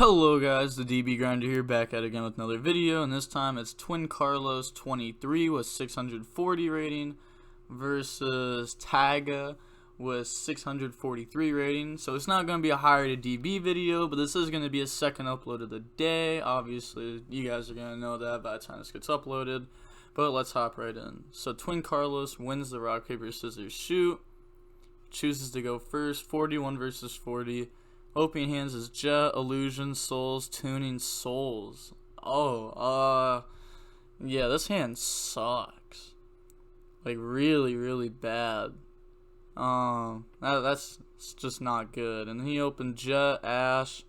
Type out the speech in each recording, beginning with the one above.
Hello guys, the DB Grinder here, back at it again with another video, and this time it's Twin Carlos 23 with 640 rating versus Taga with 643 rating. So it's not going to be a higher to DB video, but this is going to be a second upload of the day. Obviously, you guys are going to know that by the time this gets uploaded, but let's hop right in. So Twin Carlos wins the rock, paper, scissors, shoot, chooses to go first, 41 versus 40. Opening hands is Jet, Illusion, Souls, Tuning, Souls. Yeah, this hand sucks. Like, really bad. That's just not good. And then he opened Jet, Ash,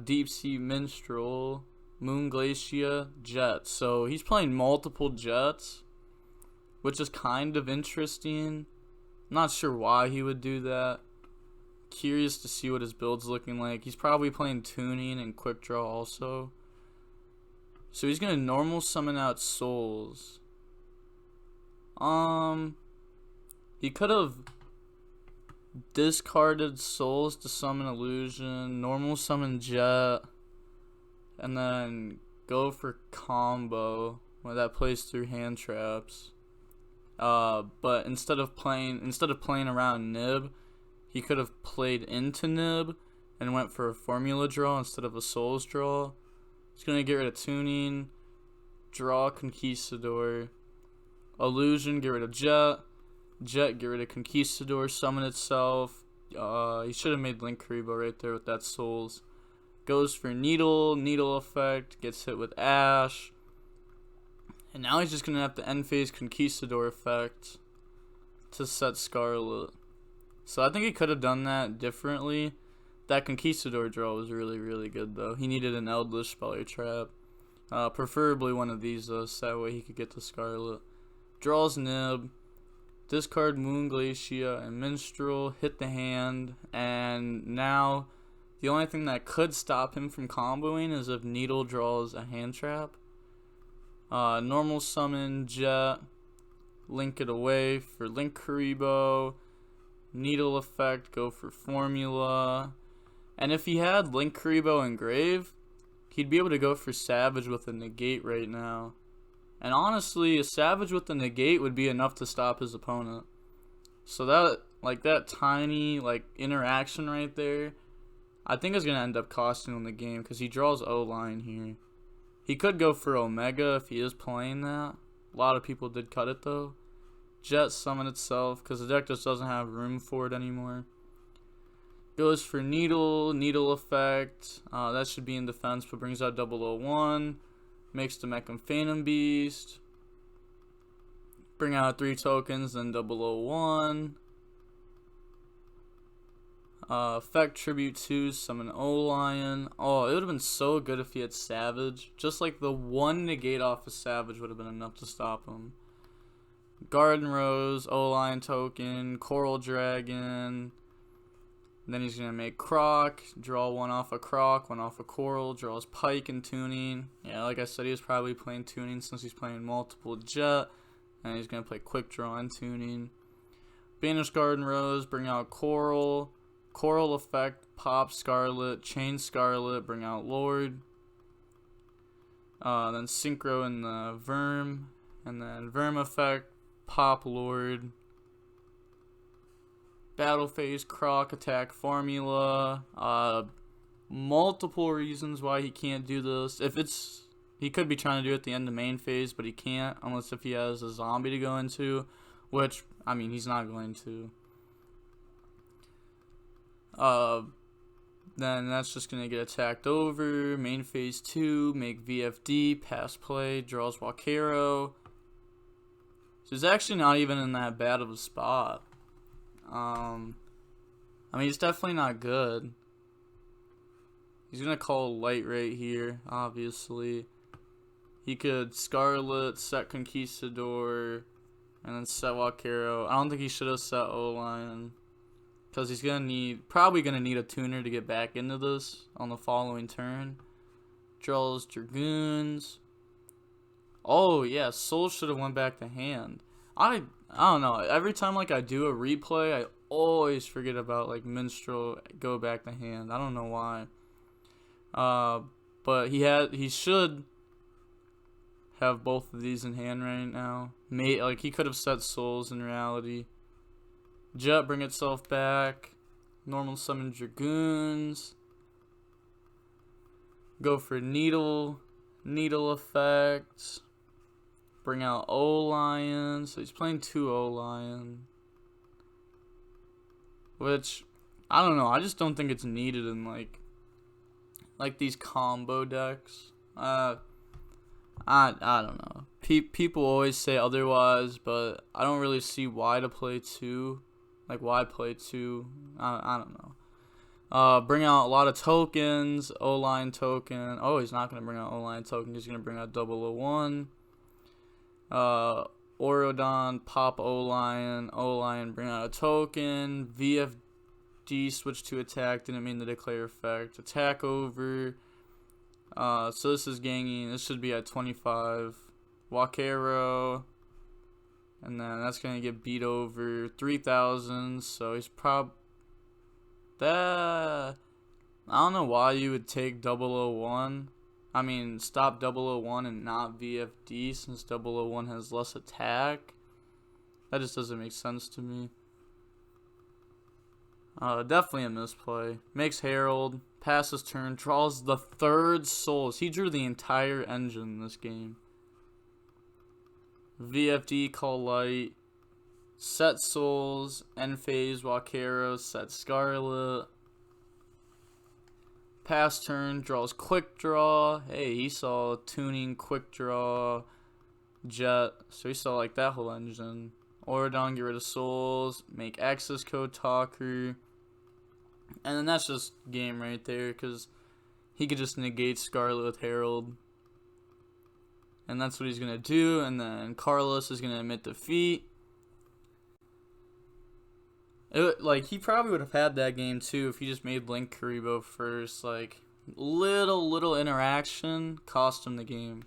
Deep Sea Minstrel, Moon Glacier, Jet. So he's playing multiple Jets, which is kind of interesting. I'm not sure why he would do that. Curious to see what his build's looking like. He's probably playing Tuning and Quick Draw also. So he's gonna normal summon out Souls. He could have discarded Souls to summon Illusion, normal summon Jet, and then go for combo where that plays through hand traps. But instead of playing around Nib, he could have played into Nib and went for a formula draw instead of a Souls draw. He's going to get rid of Tuning, draw Conquistador, Illusion, get rid of Jet, Jet, get rid of Conquistador, summon itself. He should have made Link Karibo right there with that Souls. Goes for Needle, Needle effect, gets hit with Ash. And now he's just going to have the end phase Conquistador effect to set Scarlet. So I think he could have done that differently. That Conquistador draw was really good though. He needed an Eldlich Speller Trap. Preferably one of these though, so that way he could get the Scarlet. Draws Nib. Discard Moon Glacier and Minstrel. Hit the hand. And now the only thing that could stop him from comboing is if Needle draws a hand trap. Normal summon Jet. Link it away for Link Karibo. Needle effect, go for formula. And if he had Link Karibo Engrave, he'd be able to go for Savage with a negate right now. And honestly, a Savage with a negate would be enough to stop his opponent. So that tiny interaction right there, I think is gonna end up costing him the game because he draws O-line here. He could go for Omega if he is playing that. A lot of people did cut it though. Jet summon itself because the deck just doesn't have room for it anymore. Goes for Needle, Needle effect. That should be in defense, but brings out 001. Makes the Mecham Phantom Beast. Bring out 3 tokens, then 001. Effect Tribute 2, summon O-Lion. Oh, it would have been so good if he had Savage. Just like the one negate off of Savage would have been enough to stop him. Garden Rose, O-Line token, Coral Dragon. Then he's going to make Croc, draw one off a Croc, one off a Coral, draws Pike and Tuning. Yeah, like I said, he was probably playing Tuning since he's playing multiple Jet. And he's going to play Quick Draw and Tuning. Banish Garden Rose, bring out Coral. Coral effect, pop Scarlet, chain Scarlet, bring out Lord. Then Synchro in the Verm. And then Verm effect, pop Lord. Battle phase, Croc, attack formula. Multiple reasons why he can't do this. He could be trying to do it at the end of main phase, but he can't unless if he has a zombie to go into, which I mean he's not going to. Then that's just gonna get attacked over. Main phase 2, make VFD, pass play, draws Wakero. So he's actually not even in that bad of a spot. I mean, he's definitely not good. He's gonna call Light right here, obviously. He could Scarlet, set Conquistador, and then set Wakero. I don't think he should have set O-Lion, because he's probably gonna need a tuner to get back into this on the following turn. Draws Dragoons. Oh yeah, Soul should have went back to hand. I don't know. Every time I do a replay, I always forget about Minstrel go back to hand. I don't know why. But he should have both of these in hand right now. Like he could have set souls in reality. Jet, bring itself back. Normal summon Dragoons. Go for Needle effect. Bring out O-Lion. So he's playing 2 O-Lion. Which, I don't know. I just don't think it's needed in like these combo decks. I don't know. People always say otherwise, but I don't really see why to play 2. Like, why play 2? I don't know. Bring out a lot of tokens. O-Line token. Oh, he's not going to bring out O-Line token. He's going to bring out 001. Orodon, pop O-Lion. O-Lion, bring out a token. VFD, switch to attack. Didn't mean the declare effect. Attack over. So this is ganging. This should be at 25. Wakero. And then that's going to get beat over 3,000. So he's I don't know why you would take 001. I mean, stop 001 and not VFD since 001 has less attack. That just doesn't make sense to me. Definitely a misplay. Makes Herald. Passes turn. Draws the 3rd souls. He drew the entire engine in this game. VFD, call light. Set souls. End phase, Wakero. Set Scarlet. Pass turn. Draws quick draw. Hey, he saw tuning, quick draw, Jet. So he saw like that whole engine. Orodon, get rid of souls. Make access code talker. And then that's just game right there, because he could just negate Scarlet with Herald. And that's what he's going to do. And then Carlos is going to admit defeat. Like, he probably would have had that game, too, if he just made Link Karibo first. Like, little interaction cost him the game.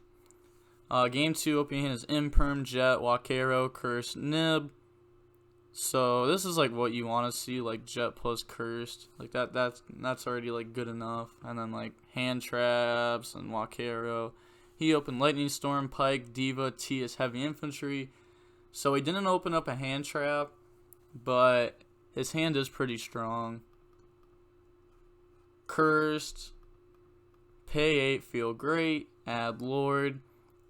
Game 2, opening hand is Imperm, Jet, Wakero, Cursed, Nib. So, this is, like, what you want to see, like, Jet plus Cursed. Like, that's already, like, good enough. And then, like, Hand Traps and Wakero. He opened Lightning Storm, Pike, Diva, T as Heavy Infantry. So he didn't open up a hand trap, but his hand is pretty strong. Cursed. Pay 8, feel great. Add Lord.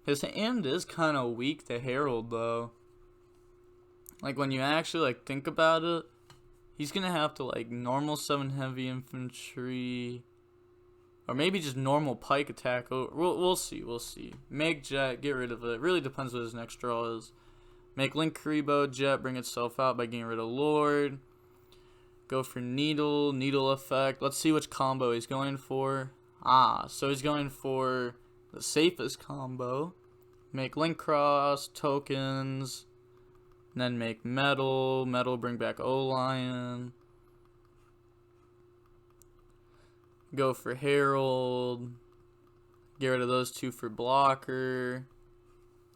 His hand is kind of weak to Herald, though. Like, when you actually, like, think about it, he's going to have to, like, normal summon Heavy Infantry. Or maybe just normal Pike attack. We'll see. Make Jet, get rid of it. It really depends what his next draw is. Make Link Karibo, Jet, bring itself out by getting rid of Lord. Go for Needle effect. Let's see which combo he's going for. So he's going for the safest combo. Make Link Cross, tokens. And then make Metal. Metal, bring back O-Lion. Go for Herald. Get rid of those 2 for blocker.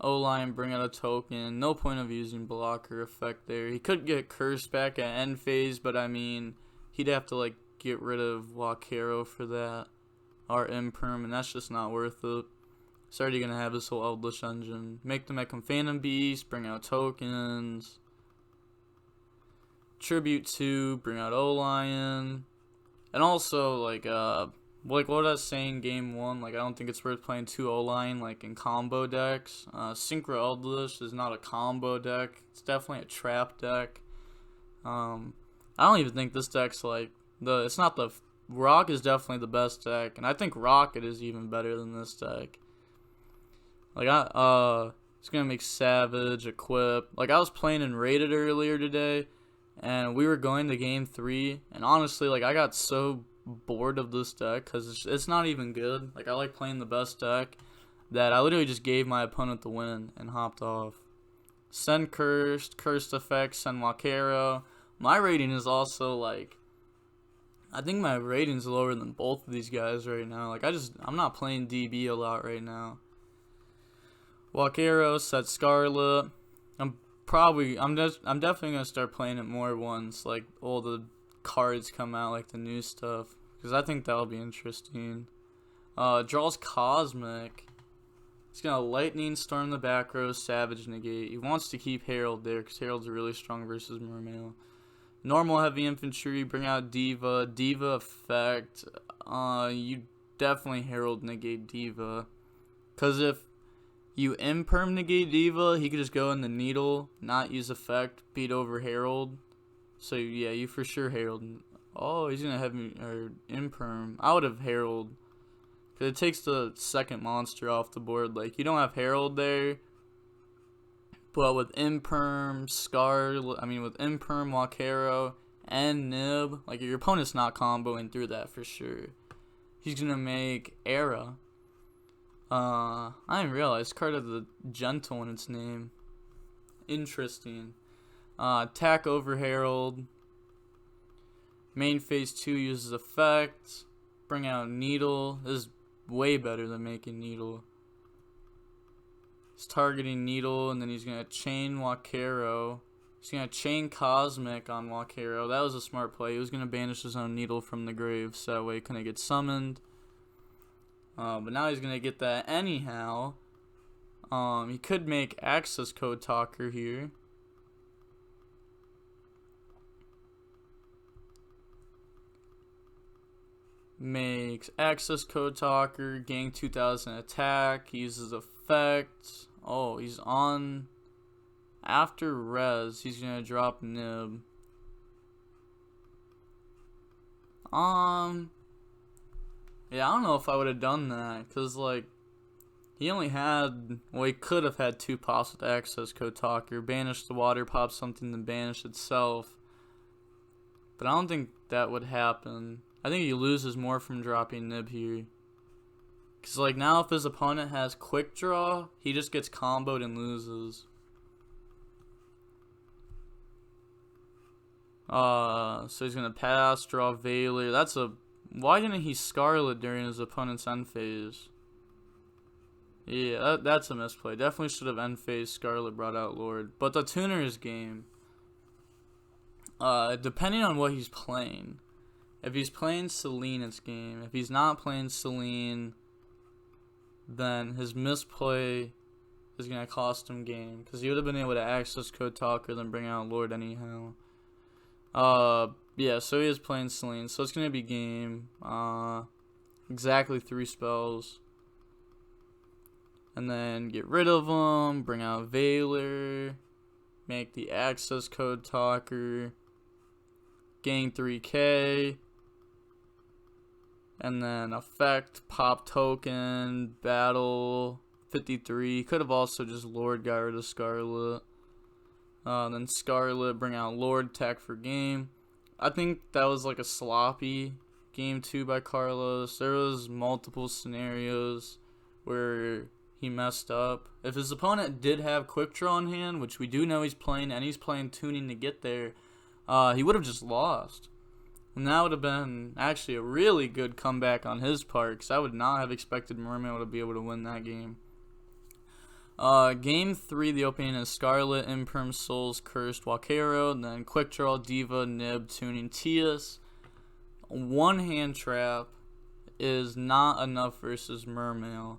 O-Line, bring out a token. No point of using blocker effect there. He could get Cursed back at end phase, but I mean, he'd have to like get rid of Wakero for that. Or Imperm, and that's just not worth it. It's already going to have this whole Eldlich engine. Make them Mecham Phantom Beast, bring out tokens. Tribute 2, bring out O-Lion. And also, like what I was saying game 1, like, I don't think it's worth playing 2 O-Line, like, in combo decks. Synchro Eldlich is not a combo deck. It's definitely a trap deck. I don't even think this deck's, like, Rock is definitely the best deck, and I think Rocket is even better than this deck. Like, it's gonna make Savage, Equip. Like, I was playing in Rated earlier today, and we were going to game 3, and honestly, like, I got so bored of this deck, because it's not even good. Like, I like playing the best deck, that I literally just gave my opponent the win, and hopped off. Send Cursed effect, send Wakero. My rating is also, like, I think my rating's lower than both of these guys right now. Like, I'm not playing DB a lot right now. Wakero, set Scarlet. I'm definitely gonna start playing it more once, like, all the cards come out, like the new stuff, because I think that'll be interesting. Draws Cosmic. He's gonna Lightning Storm the back row, Savage negate. He wants to keep Herald there because Herald's really strong versus Mermail. Normal Heavy Infantry, bring out Diva. Diva effect. You definitely Herald negate Diva. Because if you imperm negate Diva, he could just go in the Needle, not use effect, beat over Herald. So yeah, you for sure Herald. Oh, he's gonna have me or imperm. I would have Herald. Cause it takes the second monster off the board. Like you don't have Herald there. But with Imperm, with Imperm, Walkero, and Nib, like your opponent's not comboing through that for sure. He's gonna make Era. I didn't realize card had the Gentle in its name. Interesting. Attack over Herald. Main phase 2 uses effect. Bring out Needle. This is way better than making Needle. He's targeting Needle, and then he's going to chain Walkero. He's going to chain Cosmic on Walkero. That was a smart play. He was going to banish his own Needle from the grave, so that way he couldn't get summoned. But now he's going to get that anyhow. He could make Access Code Talker here. Makes Access Code Talker, Gang 2000 attack, he uses effect. Oh, he's on after res, he's gonna drop Nib. Yeah, I don't know if I would have done that, cause like he only had, well, he could have had 2 pops with Access Code Talker, banish the water, pop something, then banish itself. But I don't think that would happen. I think he loses more from dropping Nib here. Because, like, now if his opponent has Quick Draw, he just gets comboed and loses. So he's going to pass, draw Veiler. That's a... Why didn't he Scarlet during his opponent's end phase? Yeah, that's a misplay. Definitely should have end phase Scarlet, brought out Lord. But the tuner is game. Depending on what he's playing. If he's playing Selene, it's game. If he's not playing Selene, then his misplay is going to cost him game. Because he would have been able to Access Code Talker, then bring out Lord anyhow. Yeah, so he is playing Selene. So it's going to be game. Exactly 3 spells. And then get rid of them. Bring out Veiler. Make the Access Code Talker. Gain 3k. And then effect, pop token, battle, 53. Could have also just Lord got rid of Scarlet. Then Scarlet, bring out Lord, tech for game. I think that was like a sloppy game 2 by Carlos. There was multiple scenarios where he messed up. If his opponent did have Quick Draw in hand, which we do know he's playing, and he's playing tuning to get there, he would have just lost. And that would have been actually a really good comeback on his part, because I would not have expected Mermail to be able to win that game. Game 3, the opening is Scarlet, Imperm, Souls, Cursed, Walkero, and then Quick Draw, Diva, Nib, Tuning, Tias. 1 hand trap is not enough versus Mermail.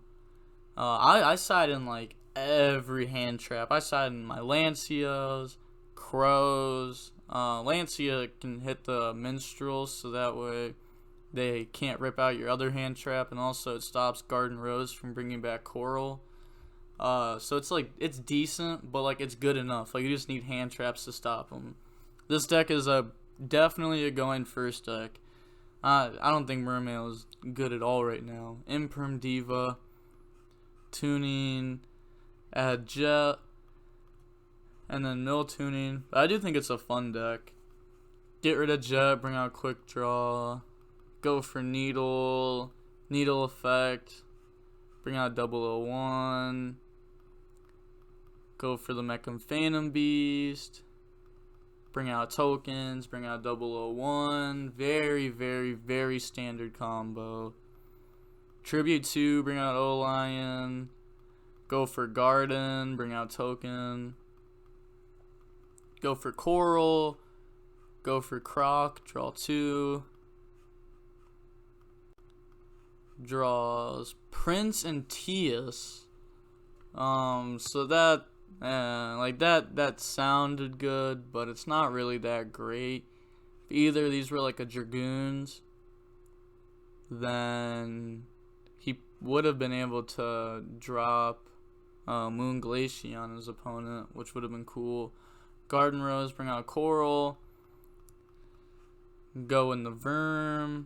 I side in like every hand trap. I side in my Lancias, Crows. Lancia can hit the Minstrels, so that way they can't rip out your other hand trap, and also it stops Garden Rose from bringing back Coral. So it's like, it's decent, but like it's good enough. Like you just need hand traps to stop them. This deck is definitely a going first deck. I don't think Mermail is good at all right now. Imperm Diva, Tuning, add Jet, and then Mill Tuning. But I do think it's a fun deck. Get rid of Jet, bring out Quick Draw, go for Needle, Needle Effect, bring out 001, go for the Mecham Phantom Beast, bring out tokens, bring out 001. Very, very, very standard combo. Tribute 2, bring out O-Lion, go for Garden, bring out token, go for Coral, go for Croc, draw 2, draws Prince and Tias. So that, like that sounded good, but it's not really that great. If either of these were like a Dragoons, then he would have been able to drop Moon Glacier on his opponent, which would have been cool. Garden Rose, bring out Coral. Go in the Verm.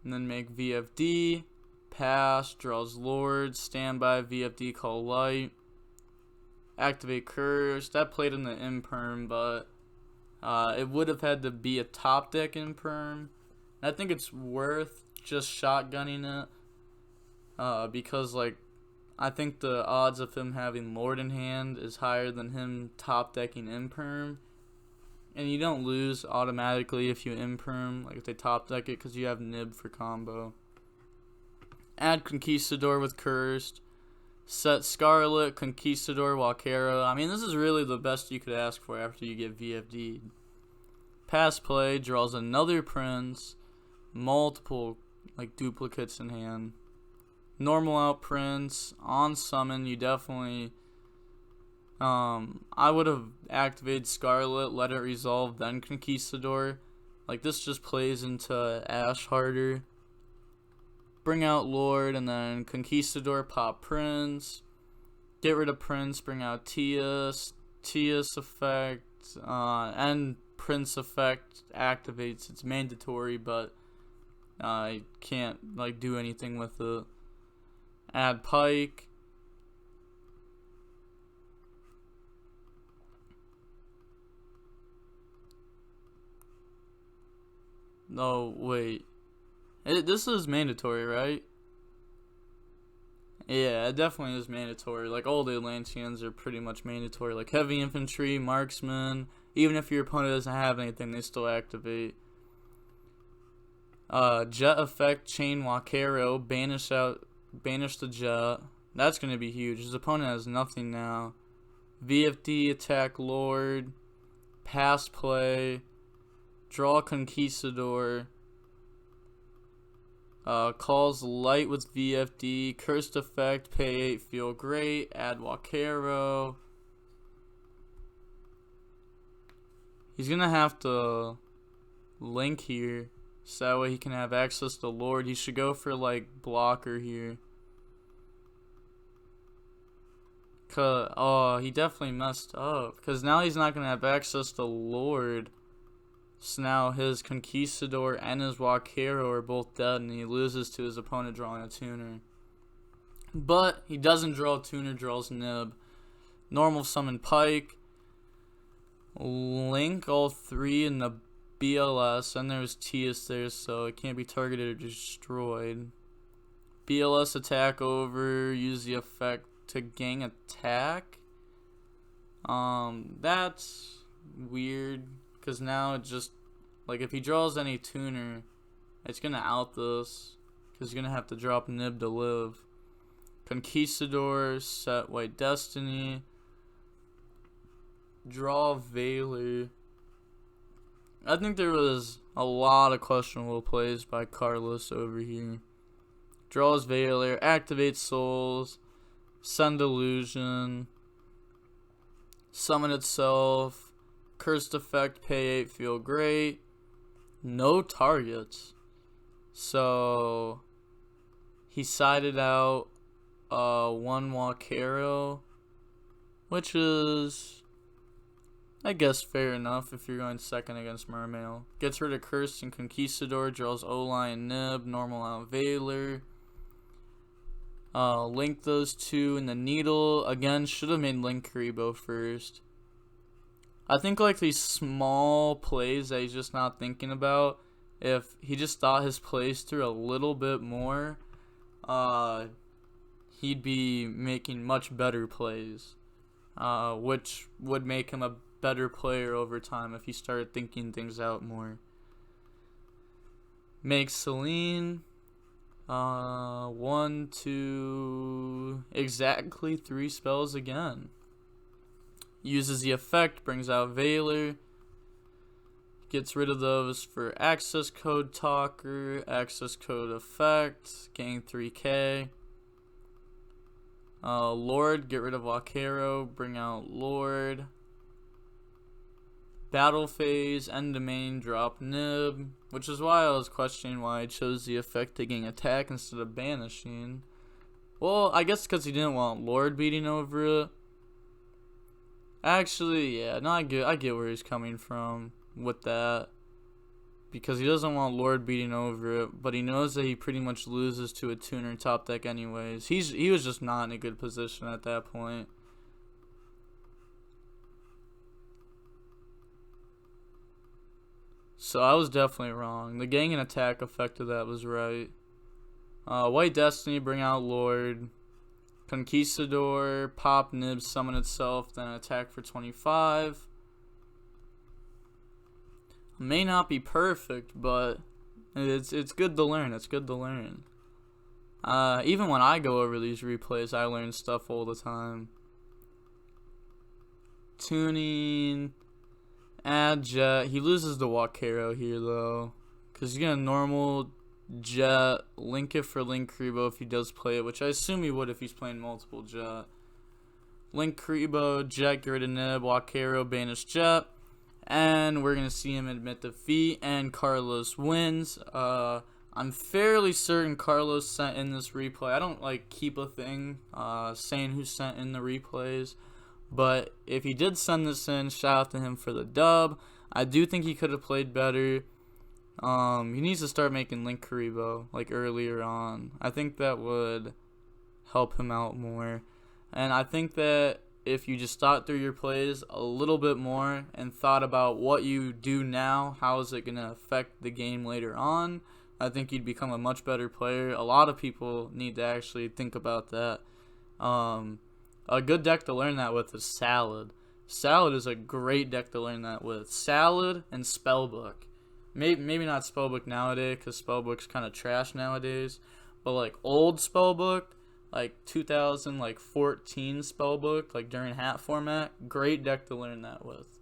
And then make VFD. Pass, draws Lord. Standby, VFD, call Light. Activate Curse. That played in the Imperm, but it would have had to be a top deck Imperm. I think it's worth just shotgunning it. Because, like, I think the odds of him having Lord in hand is higher than him top decking Imperm. And you don't lose automatically if you Imperm, like if they top deck it, because you have Nib for combo. Add Conquistador with Cursed. Set Scarlet, Conquistador, Walkero. I mean, this is really the best you could ask for after you get VFD'd. Pass play, draws another Prince. Multiple, like, duplicates in hand. Normal out Prince. On summon, you definitely... I would have activated Scarlet, let it resolve, then Conquistador. Like, this just plays into Ash harder. Bring out Lord, and then Conquistador, pop Prince. Get rid of Prince, bring out Tias. Tias effect, and Prince effect activates. It's mandatory, but I can't, like, do anything with it. Add Pike. No, wait. This is mandatory, right? Yeah, it definitely is mandatory. Like, all the Atlanteans are pretty much mandatory. Like, heavy infantry, marksman. Even if your opponent doesn't have anything, they still activate. Jet effect, chain Walkero, banish the jet. That's going to be huge. His opponent has nothing now. VFD, attack Lord. Pass play. Draw Conquistador. Calls Light with VFD. Cursed effect. Pay 8. Feel great. Add Walkero. He's gonna have to link here, so that way he can have access to Lord. He should go for, like, blocker here. Oh, he definitely messed up, because now he's not gonna have access to Lord. So now his Conquistador and his Walkero are both dead, and he loses to his opponent drawing a tuner. But he doesn't draw a tuner, draws Nib. Normal summon Pike. Link all three in the BLS, and there's Tias there, so it can't be targeted or destroyed. BLS attack over, use the effect to gang attack. That's weird. Because now it just, like, if he draws any tuner, it's going to out this. Because he's going to have to drop Nib to live. Conquistador, set White Destiny. Draw Veiler. I think there was a lot of questionable plays by Carlos over here. Draws Veiler, activates Souls, send Illusion, summon itself. Cursed effect, pay 8, feel great. No targets. So he sided out 1 Walkero, which is, I guess, fair enough if you're going second against Mermail. Gets rid of Cursed and Conquistador, draws O-Lion Nib, normal out Veiler. Link those two in the Needle. Again, should have made Link Karibo first. I think, like, these small plays that he's just not thinking about, if he just thought his plays through a little bit more, he'd be making much better plays, which would make him a better player over time if he started thinking things out more. Make Celine, 1, 2, exactly 3 spells again. Uses the effect, brings out Veiler. gets rid of those for access code talker, access code effect, gain 3k. Lord, get rid of Wakero, bring out Lord. Battle phase, end domain, drop nib, which is why I was questioning why I chose the effect taking attack instead of banishing. Well, I guess because he didn't want Lord beating over it. Actually, yeah, no, I get where he's coming from with that. Because he doesn't want Lord beating over it, but he knows that he pretty much loses to a tuner top deck anyways. He was just not in a good position at that point. So I was definitely wrong. The gang and attack effect of that was right. White Destiny, bring out Lord. Conquistador, pop nib, summon itself, then attack for 25. May not be perfect, but it's good to learn. It's good to learn. Even when I go over these replays, I learn stuff all the time. Tuning, add Jet. He loses the Wakero here though, because he's gonna normal Jet, link it for Link Kribo if he does play it, which I assume he would if he's playing multiple Jet. Link Kribo, Jet, get rid of Nib, Wakero, banish Jet. And we're going to see him admit defeat, and Carlos wins. I'm fairly certain Carlos sent in this replay. I don't keep a thing saying who sent in the replays, but if he did send this in, shout out to him for the dub. I do think he could have played better. He needs to start making Link Karibo earlier on. I think that would help him out more. And I think that if you just thought through your plays a little bit more and thought about what you do now, how is it going to affect the game later on, I think you'd become a much better player. A lot of people need to actually think about that. A good deck to learn that with is Salad. Salad is a great deck to learn that with. Salad and Spellbook. Maybe not Spellbook nowadays, because Spellbook's kind of trash nowadays. But old Spellbook, 2014 Spellbook, during hat format, great deck to learn that with.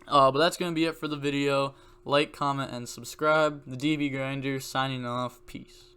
But that's going to be it for the video. Like, comment, and subscribe. The DB Grinder signing off. Peace.